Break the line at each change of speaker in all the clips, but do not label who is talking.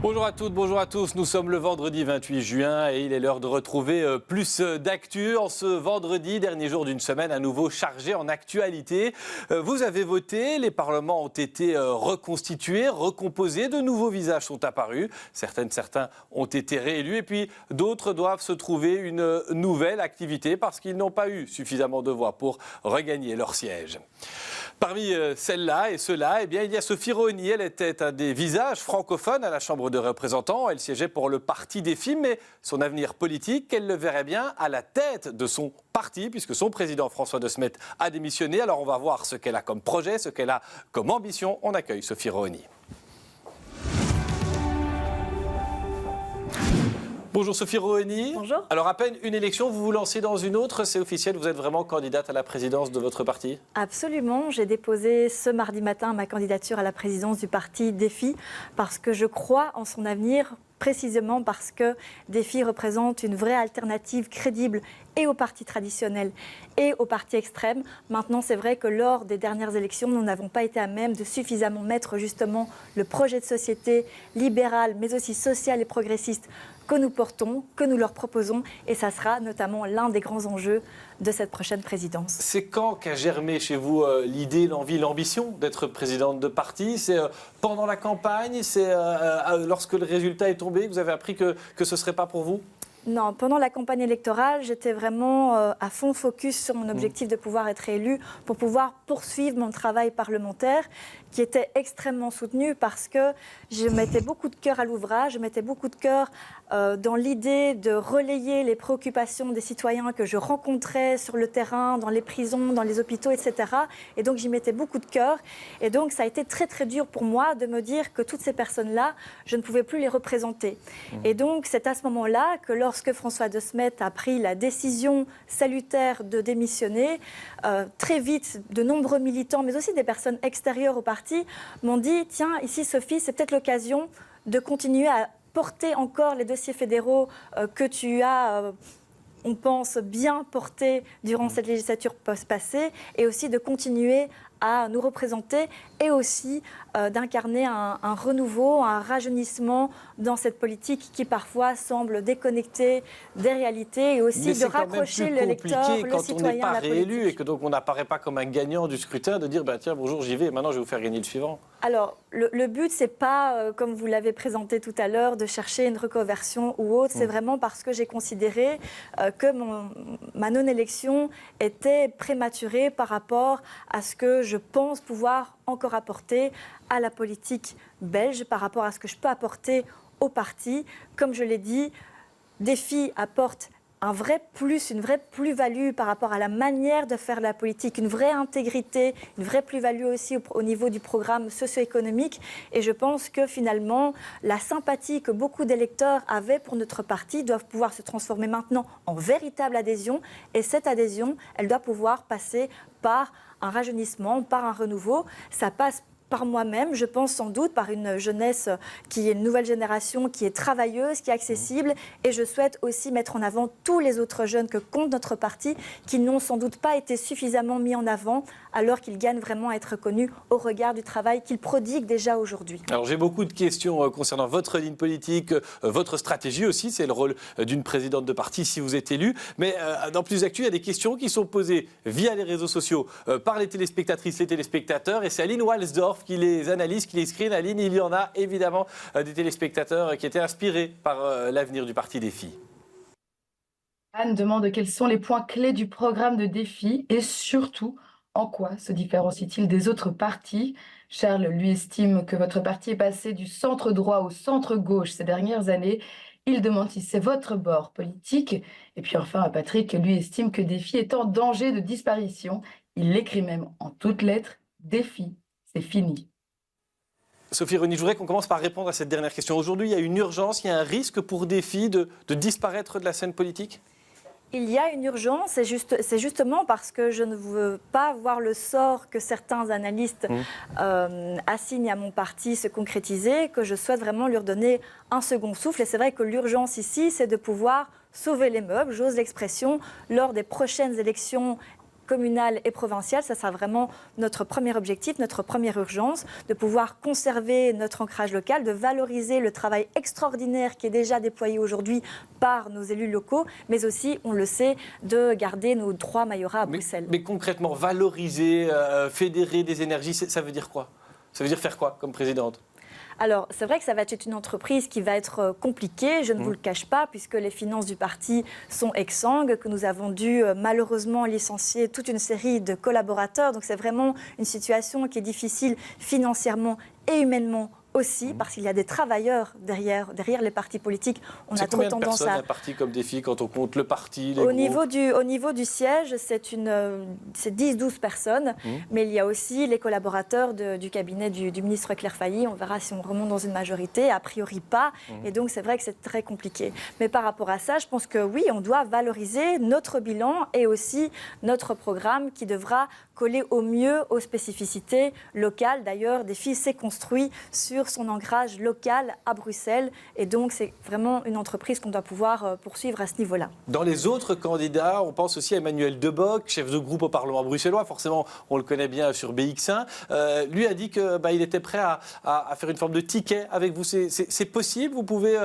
Bonjour à toutes, bonjour à tous. Nous sommes le vendredi 28 juin et il est l'heure de retrouver plus d'actu. En ce vendredi, dernier jour d'une semaine à nouveau chargé en actualité. Vous avez voté, les parlements ont été reconstitués, recomposés, de nouveaux visages sont apparus. Certains ont été réélus et puis d'autres doivent se trouver une nouvelle activité parce qu'ils n'ont pas eu suffisamment de voix pour regagner leur siège. Parmi celles-là et ceux-là, il y a Sophie Rohoni. Elle était un des visages francophones à la Chambre des représentants. Elle siégeait pour le parti Défi, mais son avenir politique, elle le verrait bien à la tête de son parti, puisque son président François De Smet a démissionné. Alors on va voir ce qu'elle a comme projet, ce qu'elle a comme ambition. On accueille Sophie Rohoni. Bonjour Sophie Rohoni.
Bonjour.
Alors à peine une élection, vous vous lancez dans une autre, c'est officiel, vous êtes vraiment candidate à la présidence de votre parti ?
Absolument, j'ai déposé ce mardi matin ma candidature à la présidence du parti Défi parce que je crois en son avenir, précisément parce que Défi représente une vraie alternative crédible et aux partis traditionnels et aux partis extrêmes. Maintenant, c'est vrai que lors des dernières élections, nous n'avons pas été à même de suffisamment mettre justement le projet de société libérale, mais aussi sociale et progressiste que nous portons, que nous leur proposons, et ça sera notamment l'un des grands enjeux de cette prochaine présidence.
C'est quand qu'a germé chez vous l'idée, l'envie, l'ambition d'être présidente de parti ? C'est pendant la campagne ? C'est lorsque le résultat est tombé que vous avez appris que ce ne serait pas pour vous ?
Non, pendant la campagne électorale, j'étais vraiment à fond focus sur mon objectif de pouvoir être élue pour pouvoir poursuivre mon travail parlementaire qui était extrêmement soutenu parce que je mettais beaucoup de cœur à l'ouvrage, je mettais beaucoup de cœur dans l'idée de relayer les préoccupations des citoyens que je rencontrais sur le terrain, dans les prisons, dans les hôpitaux, etc. Et donc j'y mettais beaucoup de cœur. Et donc ça a été très très dur pour moi de me dire que toutes ces personnes-là, je ne pouvais plus les représenter. Et donc c'est à ce moment-là que lorsque François De Smet a pris la décision salutaire de démissionner, très vite de nombreux militants, mais aussi des personnes extérieures au parti, m'ont dit « Tiens, ici Sophie, c'est peut-être l'occasion de continuer à porter encore les dossiers fédéraux que tu as, on pense, bien portés durant cette législature passée et aussi de continuer à nous représenter et aussi d'incarner un renouveau, un rajeunissement dans cette politique qui parfois semble déconnectée des réalités et aussi de rapprocher le lecteur, le
quand
citoyen
on n'est pas
à la
réélu
politique.
et que donc on n'apparaît pas comme un gagnant du scrutin de dire tiens bonjour j'y vais et maintenant je vais vous faire gagner le suivant.
Alors le but c'est pas comme vous l'avez présenté tout à l'heure de chercher une reconversion ou autre, c'est vraiment parce que j'ai considéré que ma non-élection était prématurée par rapport à ce que je pense pouvoir encore apporter à la politique belge, par rapport à ce que je peux apporter au parti. Comme je l'ai dit, Défi apporte un vrai plus, une vraie plus-value par rapport à la manière de faire de la politique, une vraie intégrité, une vraie plus-value aussi au niveau du programme socio-économique. Et je pense que finalement, la sympathie que beaucoup d'électeurs avaient pour notre parti doit pouvoir se transformer maintenant en véritable adhésion. Et cette adhésion, elle doit pouvoir passer par un rajeunissement, par un renouveau. Ça passe par moi-même, je pense sans doute par une jeunesse qui est une nouvelle génération, qui est travailleuse, qui est accessible. Et je souhaite aussi mettre en avant tous les autres jeunes que compte notre parti, qui n'ont sans doute pas été suffisamment mis en avant, alors qu'ils gagnent vraiment à être connus au regard du travail qu'ils prodiguent déjà aujourd'hui.
Alors j'ai beaucoup de questions concernant votre ligne politique, votre stratégie aussi, c'est le rôle d'une présidente de parti si vous êtes élue. Mais dans Plus Actu, il y a des questions qui sont posées via les réseaux sociaux par les téléspectatrices, les téléspectateurs. Et c'est Aline Walsdorf qui les analyse, qui les screen. Aline, il y en a évidemment des téléspectateurs qui étaient inspirés par l'avenir du parti Défi.
Anne demande quels sont les points clés du programme de Défi et surtout, en quoi se différencie-t-il des autres partis ? Charles, lui, estime que votre parti est passé du centre droit au centre gauche ces dernières années. Il demande si c'est votre bord politique. Et puis enfin, Patrick, lui, estime que Défi est en danger de disparition. Il l'écrit même en toutes lettres, Défi, c'est fini.
Sophie Rohoni, je voudrais qu'on commence par répondre à cette dernière question. Aujourd'hui, il y a une urgence, il y a un risque pour Défi de disparaître de la scène politique ?
Il y a une urgence, c'est justement parce que je ne veux pas voir le sort que certains analystes assignent à mon parti se concrétiser, que je souhaite vraiment lui redonner un second souffle. Et c'est vrai que l'urgence ici, c'est de pouvoir sauver les meubles, j'ose l'expression, lors des prochaines élections communales et provinciales. Ça sera vraiment notre premier objectif, notre première urgence, de pouvoir conserver notre ancrage local, de valoriser le travail extraordinaire qui est déjà déployé aujourd'hui par nos élus locaux, mais aussi, on le sait, de garder nos 3 mayorats à Bruxelles.
Mais concrètement, valoriser, fédérer des énergies, ça veut dire quoi? Ça veut dire faire quoi comme présidente?
Alors, c'est vrai que ça va être une entreprise qui va être compliquée, je ne vous le cache pas, puisque les finances du parti sont exsangues, que nous avons dû malheureusement licencier toute une série de collaborateurs. Donc, c'est vraiment une situation qui est difficile financièrement et humainement aussi, parce qu'il y a des travailleurs derrière les partis politiques. On a trop tendance à...
un parti comme Défi quand on compte le parti, les
au niveau du siège, c'est 10-12 personnes, mais il y a aussi les collaborateurs du cabinet du ministre Claire Failly. On verra si on remonte dans une majorité, a priori pas, et donc c'est vrai que c'est très compliqué. Mais par rapport à ça, je pense que oui, on doit valoriser notre bilan et aussi notre programme qui devra coller au mieux aux spécificités locales. D'ailleurs, Défi s'est construit sur son ancrage local à Bruxelles. Et donc, c'est vraiment une entreprise qu'on doit pouvoir poursuivre à ce niveau-là.
Dans les autres candidats, on pense aussi à Emmanuel Debock, chef de groupe au Parlement bruxellois. Forcément, on le connaît bien sur BX1. Lui a dit qu'il était prêt à faire une forme de ticket avec vous. C'est possible? Vous pouvez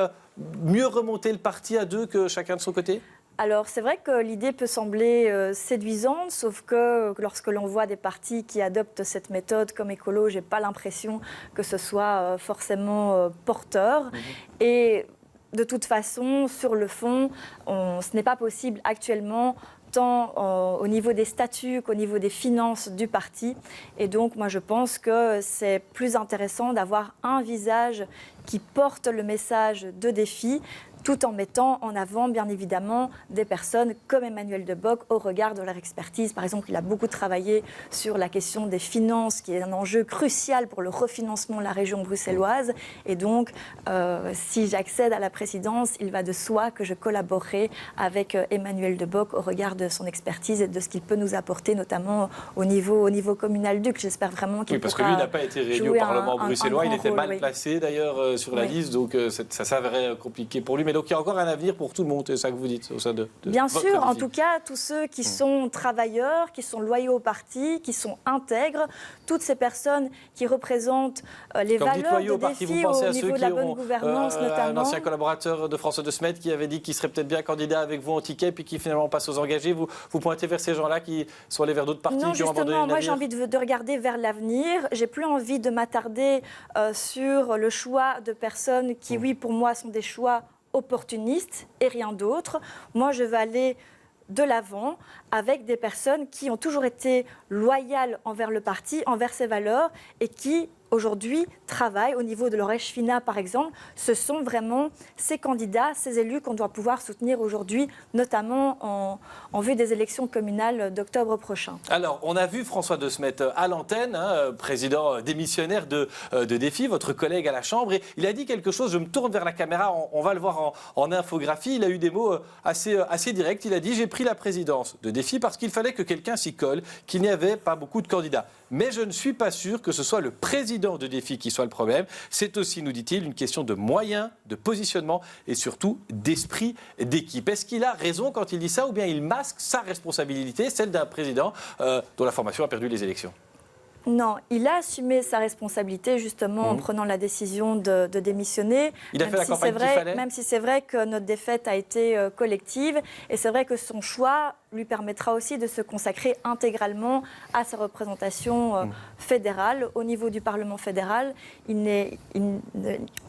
mieux remonter le parti à 2 que chacun de son côté?
Alors, c'est vrai que l'idée peut sembler séduisante, sauf que lorsque l'on voit des partis qui adoptent cette méthode comme Écolo, je n'ai pas l'impression que ce soit forcément porteur. Et de toute façon, sur le fond, ce n'est pas possible actuellement, tant au niveau des statuts qu'au niveau des finances du parti. Et donc, moi, je pense que c'est plus intéressant d'avoir un visage qui porte le message de Défi, tout en mettant en avant, bien évidemment, des personnes comme Emmanuel Debock au regard de leur expertise. Par exemple, il a beaucoup travaillé sur la question des finances, qui est un enjeu crucial pour le refinancement de la région bruxelloise. Et donc, si j'accède à la présidence, il va de soi que je collaborerai avec Emmanuel Debock au regard de son expertise et de ce qu'il peut nous apporter, notamment au niveau communal duc. J'espère vraiment qu'il pourra
parce que lui n'a pas été réélu au Parlement bruxellois. Il était mal placé, d'ailleurs, sur la liste. Donc, ça s'avérait compliqué pour lui. Mais donc il y a encore un avenir pour tout le monde, c'est ça que vous dites au sein de
Bien
votre
sûr, en
Défi.
tout cas, tous ceux qui sont travailleurs, qui sont loyaux au parti, qui sont intègres, toutes ces personnes qui représentent les
Quand vous dites
valeurs
loyaux
de
au parti,
Défi
vous pensez
au
à
niveau
ceux
de la
qui
bonne
ont
gouvernance
un
notamment.
ancien collaborateur de François de Smet qui avait dit qu'il serait peut-être bien candidat avec vous en ticket puis qui finalement passe aux engagés. Vous pointez vers ces gens-là qui sont allés vers d'autres partis,
Non,
qui ont abandonné
justement,
le
moi j'ai
navire.
envie de regarder vers l'avenir. J'ai plus envie de m'attarder sur le choix de personnes qui, oui, pour moi, sont des choix opportunistes et rien d'autre. Moi, je veux aller de l'avant avec des personnes qui ont toujours été loyales envers le parti, envers ses valeurs et qui, aujourd'hui, travaillent au niveau de l'Orèche Fina, par exemple. Ce sont vraiment ces candidats, ces élus qu'on doit pouvoir soutenir aujourd'hui, notamment en vue des élections communales d'octobre prochain.
Alors, on a vu François de Smet à l'antenne, président démissionnaire de Défi, votre collègue à la Chambre, et il a dit quelque chose, je me tourne vers la caméra, on va le voir en infographie, il a eu des mots assez directs, il a dit « J'ai pris la présidence de Défi parce qu'il fallait que quelqu'un s'y colle, qu'il n'y avait pas beaucoup de candidats. Mais je ne suis pas sûr que ce soit le président de Défi qui soit le problème. C'est aussi, nous dit-il, une question de moyens, de positionnement et surtout d'esprit d'équipe. » Est-ce qu'il a raison quand il dit ça ou bien il masque sa responsabilité, celle d'un président dont la formation a perdu les élections?
Non, il a assumé sa responsabilité justement en prenant la décision de démissionner.
Il a fait la campagne qu'il fallait.
Même si c'est vrai que notre défaite a été collective. Et c'est vrai que son choix lui permettra aussi de se consacrer intégralement à sa représentation fédérale. Au niveau du Parlement fédéral, nous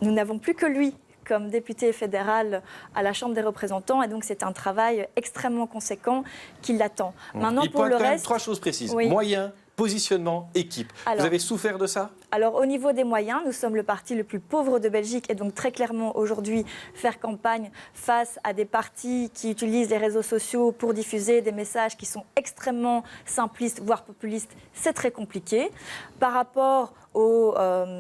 n'avons plus que lui comme député fédéral à la Chambre des représentants. Et donc, c'est un travail extrêmement conséquent qui l'attend. Maintenant,
il
pour
pointe
le
quand même
reste,
3 choses précises.
Oui.
Moyens, positionnement, équipe.
Alors,
vous avez souffert de ça?
Alors, au niveau des moyens, nous sommes le parti le plus pauvre de Belgique et donc très clairement aujourd'hui, faire campagne face à des partis qui utilisent les réseaux sociaux pour diffuser des messages qui sont extrêmement simplistes, voire populistes, c'est très compliqué. Par rapport au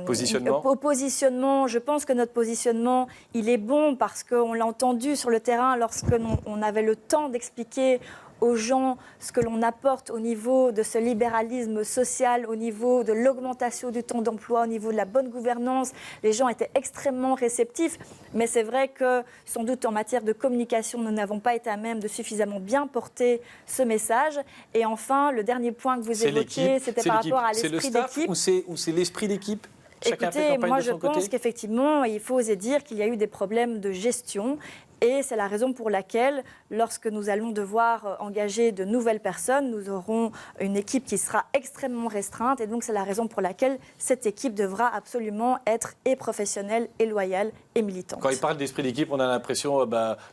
positionnement, je pense que notre positionnement, il est bon parce qu'on l'a entendu sur le terrain lorsque on avait le temps d'expliquer aux gens ce que l'on apporte au niveau de ce libéralisme social, au niveau de l'augmentation du temps d'emploi, au niveau de la bonne gouvernance. Les gens étaient extrêmement réceptifs, mais c'est vrai que sans doute en matière de communication, nous n'avons pas été à même de suffisamment bien porter ce message. Et enfin, le dernier point que vous évoquiez, c'était par rapport à l'esprit d'équipe.
Ou c'est l'esprit d'équipe?
Écoutez, moi je pense qu'effectivement, il faut oser dire qu'il y a eu des problèmes de gestion. Et c'est la raison pour laquelle, lorsque nous allons devoir engager de nouvelles personnes, nous aurons une équipe qui sera extrêmement restreinte. Et donc, c'est la raison pour laquelle cette équipe devra absolument être et professionnelle, et loyale, et militante.
Quand il parle d'esprit d'équipe, on a l'impression,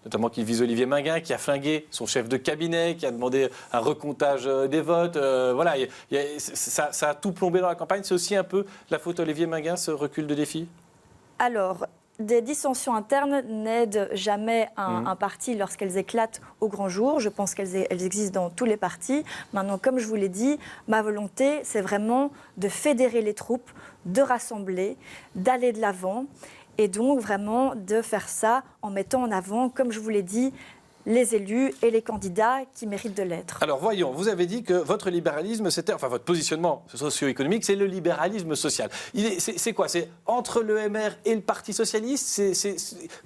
notamment qu'il vise Olivier Minguin, qui a flingué son chef de cabinet, qui a demandé un recomptage des votes. Voilà, ça a tout plombé dans la campagne. C'est aussi un peu la faute d'Olivier Minguin, ce recul de défi?
Alors, des dissensions internes n'aident jamais un parti lorsqu'elles éclatent au grand jour. Je pense qu'elles existent dans tous les partis. Maintenant, comme je vous l'ai dit, ma volonté, c'est vraiment de fédérer les troupes, de rassembler, d'aller de l'avant et donc vraiment de faire ça en mettant en avant, comme je vous l'ai dit, les élus et les candidats qui méritent de l'être.
Alors voyons, vous avez dit que votre libéralisme, votre positionnement socio-économique, c'est le libéralisme social. C'est quoi? C'est entre le MR et le Parti socialiste?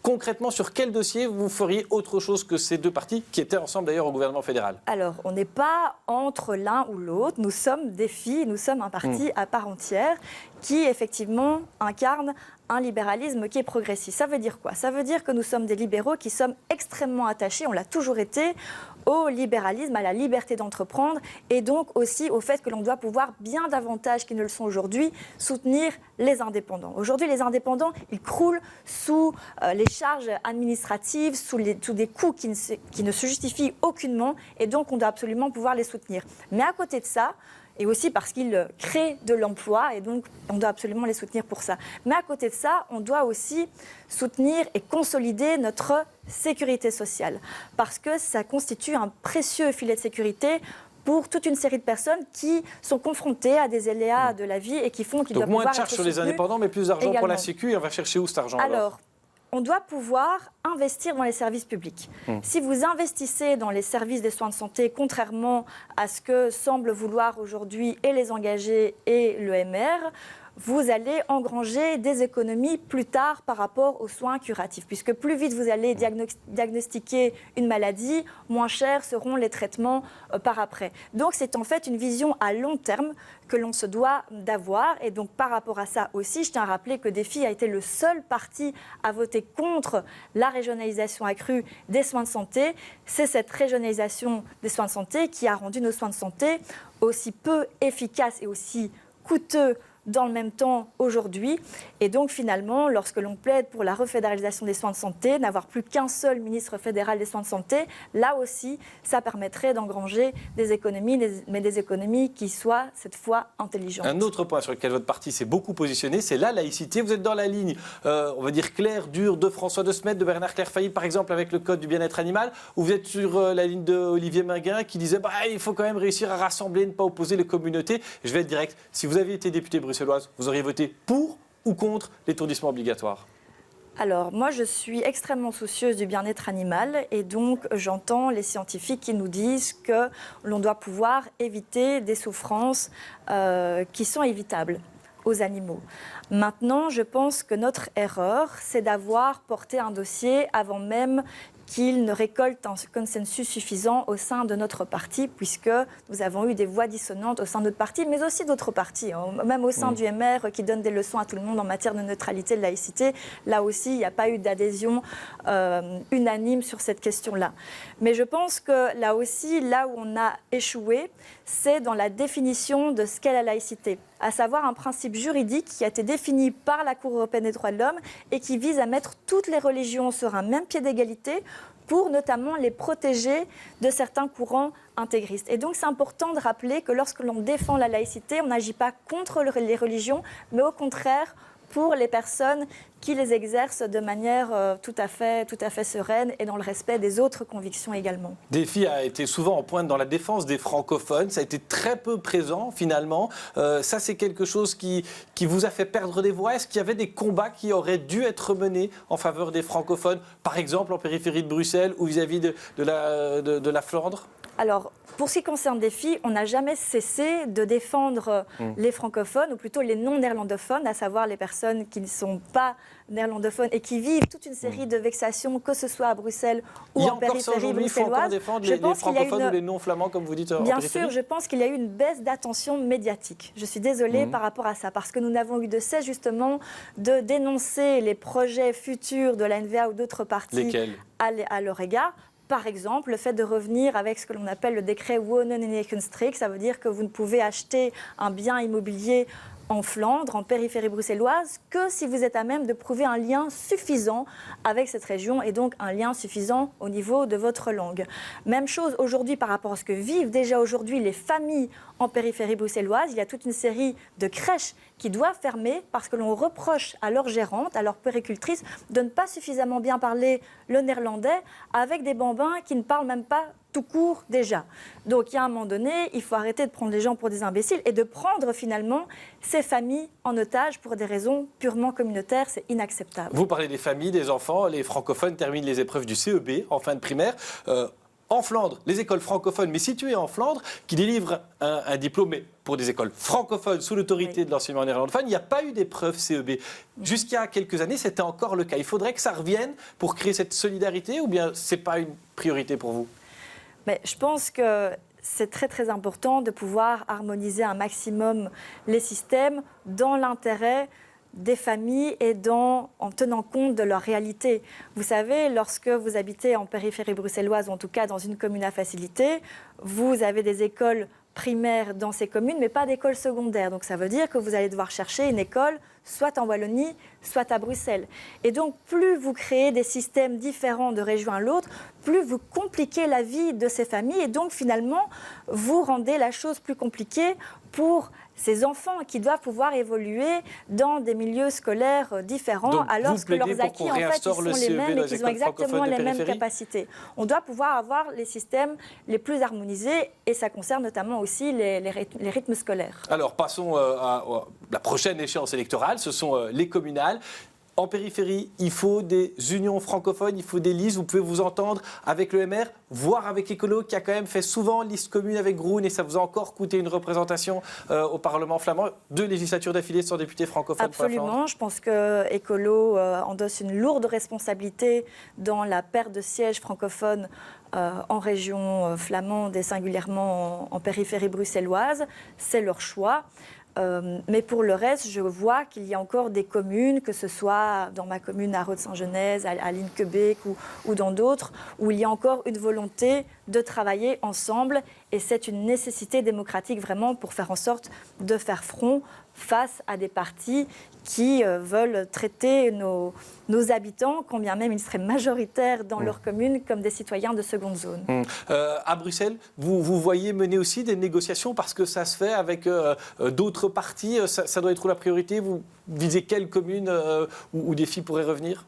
Concrètement, sur quel dossier vous feriez autre chose que ces deux partis qui étaient ensemble d'ailleurs au gouvernement fédéral?
Alors, on n'est pas entre l'un ou l'autre. Nous sommes DEFI, nous sommes un parti à part entière qui effectivement incarne un libéralisme qui est progressiste. Ça veut dire quoi? Ça veut dire que nous sommes des libéraux qui sommes extrêmement attachés, on l'a toujours été, au libéralisme, à la liberté d'entreprendre et donc aussi au fait que l'on doit pouvoir, bien davantage qu'ils ne le sont aujourd'hui, soutenir les indépendants. Aujourd'hui, les indépendants, ils croulent sous les charges administratives, sous des coûts qui ne se justifient aucunement et donc on doit absolument pouvoir les soutenir. Mais à côté de ça, et aussi parce qu'ils créent de l'emploi et donc on doit absolument les soutenir pour ça. Mais à côté de ça, on doit aussi soutenir et consolider notre sécurité sociale parce que ça constitue un précieux filet de sécurité pour toute une série de personnes qui sont confrontées à des aléas de la vie et qui font qu'ils doivent pouvoir être soutenus. Donc moins de charges sur les indépendants,
mais plus d'argent pour la Sécu. Et on va chercher où cet argent alors
on doit pouvoir investir dans les services publics. Si vous investissez dans les services des soins de santé, contrairement à ce que semblent vouloir aujourd'hui et les engagés et le MR, vous allez engranger des économies plus tard par rapport aux soins curatifs. Puisque plus vite vous allez diagnostiquer une maladie, moins chers seront les traitements par après. Donc c'est en fait une vision à long terme que l'on se doit d'avoir. Et donc par rapport à ça aussi, je tiens à rappeler que DEFI a été le seul parti à voter contre la régionalisation accrue des soins de santé. C'est cette régionalisation des soins de santé qui a rendu nos soins de santé aussi peu efficaces et aussi coûteux dans le même temps aujourd'hui. Et donc finalement, lorsque l'on plaide pour la refédéralisation des soins de santé, n'avoir plus qu'un seul ministre fédéral des soins de santé, là aussi, ça permettrait d'engranger des économies, mais des économies qui soient cette fois intelligentes.
Un autre point sur lequel votre parti s'est beaucoup positionné, c'est la laïcité. Vous êtes dans la ligne, on va dire claire, dure, de François de Smet, de Bernard Clairfailly, par exemple, avec le code du bien-être animal, ou vous êtes sur la ligne de Olivier Minguin qui disait il faut quand même réussir à rassembler, ne pas opposer les communautés. Je vais être direct. Si vous aviez été député bruxelloise, vous auriez voté pour ou contre l'étourdissement obligatoire?
Alors, moi, je suis extrêmement soucieuse du bien-être animal et donc j'entends les scientifiques qui nous disent que l'on doit pouvoir éviter des souffrances qui sont évitables aux animaux. Maintenant, je pense que notre erreur, c'est d'avoir porté un dossier avant même qu'il ne récolte un consensus suffisant au sein de notre parti, puisque nous avons eu des voix dissonantes au sein de notre parti, mais aussi d'autres partis, même au sein du MR qui donne des leçons à tout le monde en matière de neutralité, de laïcité. Là aussi, il n'y a pas eu d'adhésion unanime sur cette question-là. Mais je pense que là aussi, là où on a échoué, c'est dans la définition de ce qu'est la laïcité, à savoir un principe juridique qui a été défini par la Cour européenne des droits de l'homme et qui vise à mettre toutes les religions sur un même pied d'égalité pour notamment les protéger de certains courants intégristes. Et donc c'est important de rappeler que lorsque l'on défend la laïcité, on n'agit pas contre les religions, mais au contraire pour les personnes qui les exercent de manière tout à fait sereine et dans le respect des autres convictions également.
DEFI a été souvent en pointe dans la défense des francophones, ça a été très peu présent finalement. Ça c'est quelque chose qui vous a fait perdre des voix. Est-ce qu'il y avait des combats qui auraient dû être menés en faveur des francophones, par exemple en périphérie de Bruxelles ou vis-à-vis de la Flandre ?
Alors, pour ce qui concerne Défi, on n'a jamais cessé de défendre les francophones, ou plutôt les non-néerlandophones, à savoir les personnes qui ne sont pas néerlandophones et qui vivent toute une série de vexations, que ce soit à Bruxelles ou en périphérie bruxelloise.
Il faut encore défendre les francophones ou les non-flamands, comme vous dites en
Bien
périphérie.
sûr, je pense qu'il y a eu une baisse d'attention médiatique. Je suis désolée par rapport à ça, parce que nous n'avons eu de cesse justement de dénoncer les projets futurs de la NVA ou d'autres partis à leur égard. Par exemple, le fait de revenir avec ce que l'on appelle le décret Wonen in Ekenstreek, ça veut dire que vous ne pouvez acheter un bien immobilier en Flandre, en périphérie bruxelloise, que si vous êtes à même de prouver un lien suffisant avec cette région et donc un lien suffisant au niveau de votre langue. Même chose aujourd'hui par rapport à ce que vivent déjà aujourd'hui les familles en périphérie bruxelloise. Il y a toute une série de crèches qui doivent fermer parce que l'on reproche à leur gérante, à leur puéricultrice, de ne pas suffisamment bien parler le néerlandais avec des bambins qui ne parlent même pas tout court déjà. Donc, il y a un moment donné, il faut arrêter de prendre les gens pour des imbéciles et de prendre finalement ces familles en otage pour des raisons purement communautaires. C'est inacceptable.
Vous parlez des familles, des enfants. Les francophones terminent les épreuves du CEB en fin de primaire. En Flandre, les écoles francophones, mais situées en Flandre, qui délivrent un diplôme, mais pour des écoles francophones sous l'autorité de l'enseignement néerlandophone, il n'y a pas eu d'épreuve CEB. Jusqu'à quelques années, c'était encore le cas. Il faudrait que ça revienne pour créer cette solidarité, ou bien ce n'est pas une priorité pour vous ?
Mais je pense que c'est très très important de pouvoir harmoniser un maximum les systèmes dans l'intérêt des familles et en tenant compte de leur réalité. Vous savez, lorsque vous habitez en périphérie bruxelloise, ou en tout cas dans une commune à facilité, vous avez des écoles primaires dans ces communes, mais pas d'école secondaire. Donc ça veut dire que vous allez devoir chercher une école soit en Wallonie, soit à Bruxelles. Et donc, plus vous créez des systèmes différents de région à l'autre, plus vous compliquez la vie de ces familles et donc, finalement, vous rendez la chose plus compliquée pour ces enfants qui doivent pouvoir évoluer dans des milieux scolaires différents,
donc,
alors que leurs acquis, en fait, ils sont les mêmes et qu'ils ont exactement les mêmes capacités. On doit pouvoir avoir les systèmes les plus harmonisés et ça concerne notamment aussi les rythmes scolaires.
Alors, passons à la prochaine échéance électorale, ce sont les communales. En périphérie, il faut des unions francophones, il faut des listes. Vous pouvez vous entendre avec le MR, voire avec Écolo, qui a quand même fait souvent liste commune avec Groen, et ça vous a encore coûté une représentation au Parlement flamand. 2 législatures d'affilée sans député francophone.
Absolument, je pense que Écolo endosse une lourde responsabilité dans la perte de sièges francophones en région flamande et singulièrement en périphérie bruxelloise. C'est leur choix. Mais pour le reste, je vois qu'il y a encore des communes, que ce soit dans ma commune à Rode-Saint-Genèse, à Linkebeek ou dans d'autres, où il y a encore une volonté de travailler ensemble. Et c'est une nécessité démocratique vraiment pour faire en sorte de faire front face à des partis qui veulent traiter nos habitants, quand bien même ils seraient majoritaires dans leur commune, comme des citoyens de seconde zone.
À Bruxelles, vous voyez mener aussi des négociations parce que ça se fait avec d'autres partis. Ça doit être où la priorité? Vous visez quelle commune où Défi pourrait revenir?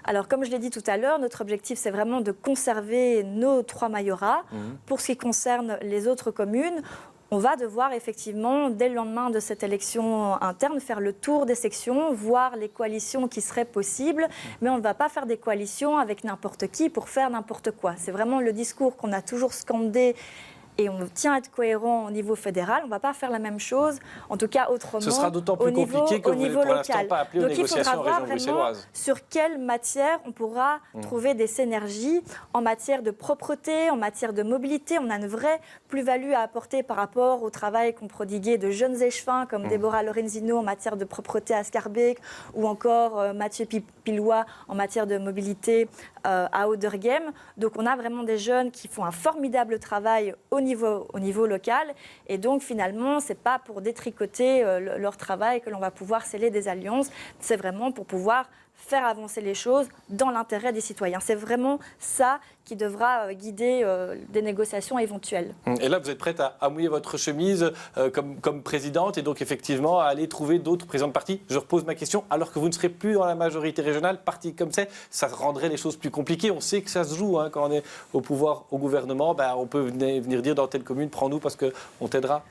Alors, comme je l'ai dit tout à l'heure, notre objectif, c'est vraiment de conserver nos 3 mayorats. Pour ce qui concerne les autres communes, on va devoir effectivement, dès le lendemain de cette élection interne, faire le tour des sections, voir les coalitions qui seraient possibles. Mais on ne va pas faire des coalitions avec n'importe qui pour faire n'importe quoi. C'est vraiment le discours qu'on a toujours scandé. Et on tient à être cohérent au niveau fédéral. On ne va pas faire la même chose, en tout cas autrement. Ce
sera d'autant plus compliqué que vous n'êtes pour l'instant pas appelé aux négociations en région bruxelloise.
Sur quelle matière on pourra trouver des synergies en matière de propreté, en matière de mobilité. On a une vraie plus-value à apporter par rapport au travail qu'ont prodigué de jeunes échevins comme Deborah Lorenzino en matière de propreté à Schaerbeek ou encore Mathieu Pilois en matière de mobilité à Oudergem. Donc on a vraiment des jeunes qui font un formidable travail au niveau local. Et donc, finalement, ce n'est pas pour détricoter leur travail que l'on va pouvoir sceller des alliances. C'est vraiment pour pouvoir faire avancer les choses dans l'intérêt des citoyens. C'est vraiment ça qui devra guider des négociations éventuelles.
Et là, vous êtes prête à mouiller votre chemise comme présidente et donc effectivement à aller trouver d'autres présidents de parti. Je repose ma question, alors que vous ne serez plus dans la majorité régionale, parti comme ça rendrait les choses plus compliquées. On sait que ça se joue quand on est au pouvoir, au gouvernement. On peut venir dire dans telle commune, prends-nous parce qu'on t'aidera.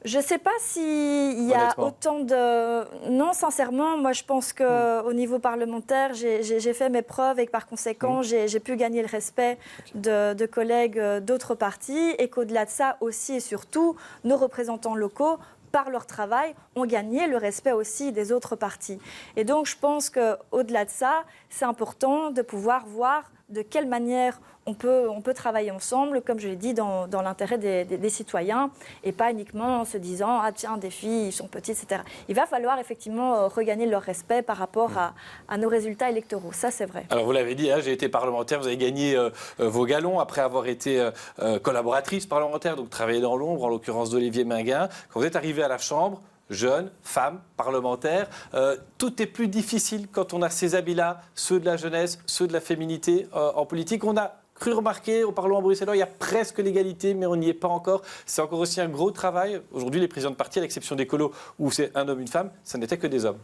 Je ne sais pas s'il y a autant de... Non, sincèrement, moi je pense qu'au niveau parlementaire, j'ai fait mes preuves et que par conséquent, j'ai pu gagner le respect de collègues d'autres partis et qu'au-delà de ça aussi et surtout, nos représentants locaux, par leur travail, ont gagné le respect aussi des autres partis. Et donc je pense qu'au-delà de ça, c'est important de pouvoir voir de quelle manière on peut travailler ensemble, comme je l'ai dit, dans l'intérêt des citoyens, et pas uniquement en se disant « Ah tiens, des filles, ils sont petites, etc. » Il va falloir effectivement regagner leur respect par rapport à nos résultats électoraux, ça c'est vrai.
Alors vous l'avez dit, hein, j'ai été parlementaire, vous avez gagné vos galons après avoir été collaboratrice parlementaire, donc travaillé dans l'ombre, en l'occurrence d'Olivier Minguin. Quand vous êtes arrivé à la Chambre, jeune, femme, parlementaire, tout est plus difficile quand on a ces habits-là, ceux de la jeunesse, ceux de la féminité en politique. On a cru remarquer au Parlement bruxellois, il y a presque l'égalité, mais on n'y est pas encore. C'est encore aussi un gros travail. Aujourd'hui, les présidents de parti, à l'exception des colos, où c'est un homme, une femme, ça n'était que des hommes.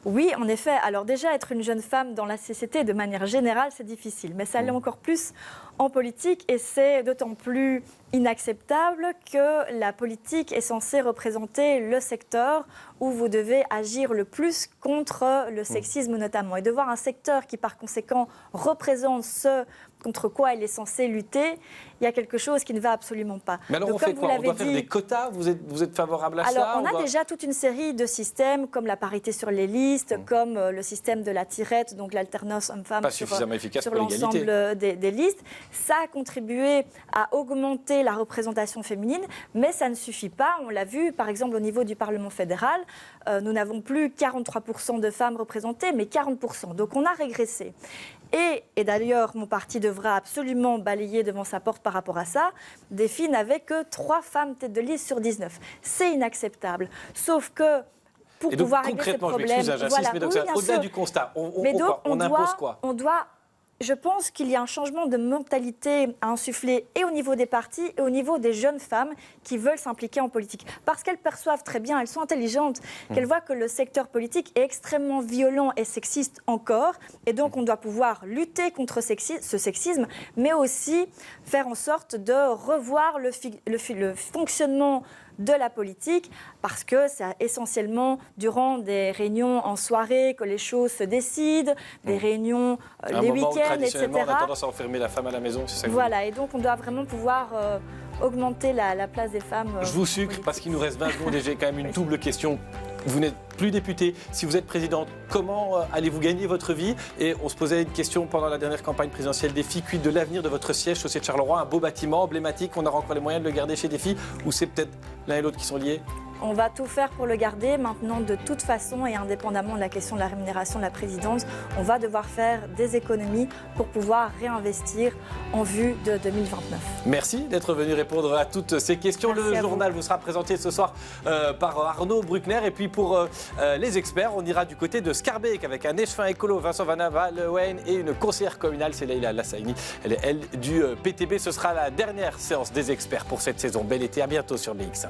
Oui, en effet. Alors déjà, être une jeune femme dans la société, de manière générale, c'est difficile. Mais ça l'est encore plus en politique et c'est d'autant plus inacceptable que la politique est censée représenter le secteur où vous devez agir le plus contre le sexisme notamment. Et de voir un secteur qui, par conséquent, représente ce contre quoi il est censé lutter, il y a quelque chose qui ne va absolument pas.
Mais alors
donc,
on fait quoi? On doit faire des quotas? Vous êtes favorable à ça?
Alors on a déjà toute une série de systèmes comme la parité sur les listes, comme le système de la tirette, donc l'alternance homme-femme sur l'ensemble des listes. Ça a contribué à augmenter la représentation féminine, mais ça ne suffit pas. On l'a vu par exemple au niveau du Parlement fédéral, nous n'avons plus 43% de femmes représentées, mais 40%. Donc on a régressé. Et d'ailleurs, mon parti devra absolument balayer devant sa porte par rapport à ça. Défi n'avait que 3 femmes têtes de liste sur 19. C'est inacceptable. Sauf que pour pouvoir régler ce problème...
Au-delà du constat, on impose quoi?
Je pense qu'il y a un changement de mentalité à insuffler et au niveau des partis et au niveau des jeunes femmes qui veulent s'impliquer en politique. Parce qu'elles perçoivent très bien, elles sont intelligentes, qu'elles voient que le secteur politique est extrêmement violent et sexiste encore. Et donc on doit pouvoir lutter contre ce sexisme, mais aussi faire en sorte de revoir le fonctionnement de la politique, parce que c'est essentiellement durant des réunions en soirée que les choses se décident, des réunions les week-ends, etc.
On a tendance à enfermer la femme à la maison, c'est ça que
voilà, et donc on doit vraiment pouvoir augmenter la place des femmes.
Je vous sucre parce qu'il nous reste 20 secondes et j'ai quand même une double question. Vous n'êtes plus députée. Si vous êtes présidente, comment allez-vous gagner votre vie? Et on se posait une question pendant la dernière campagne présidentielle Défi, quid de l'avenir de votre siège chaussée de Charleroi, un beau bâtiment emblématique, on aura encore les moyens de le garder chez Défi, ou c'est peut-être l'un et l'autre qui sont liés?
On va tout faire pour le garder. Maintenant, de toute façon, et indépendamment de la question de la rémunération de la présidence, on va devoir faire des économies pour pouvoir réinvestir en vue de 2029.
Merci d'être venu répondre à toutes ces questions.
Merci.
Le journal vous sera présenté ce soir par Arnaud Bruckner. Et puis pour les experts, on ira du côté de Scarbeck avec un échevin écolo, Vincent Van Leeuwen, et une conseillère communale, c'est Leïla Lassaini. Elle est elle du PTB. Ce sera la dernière séance des experts pour cette saison. Bel été, à bientôt sur BX1.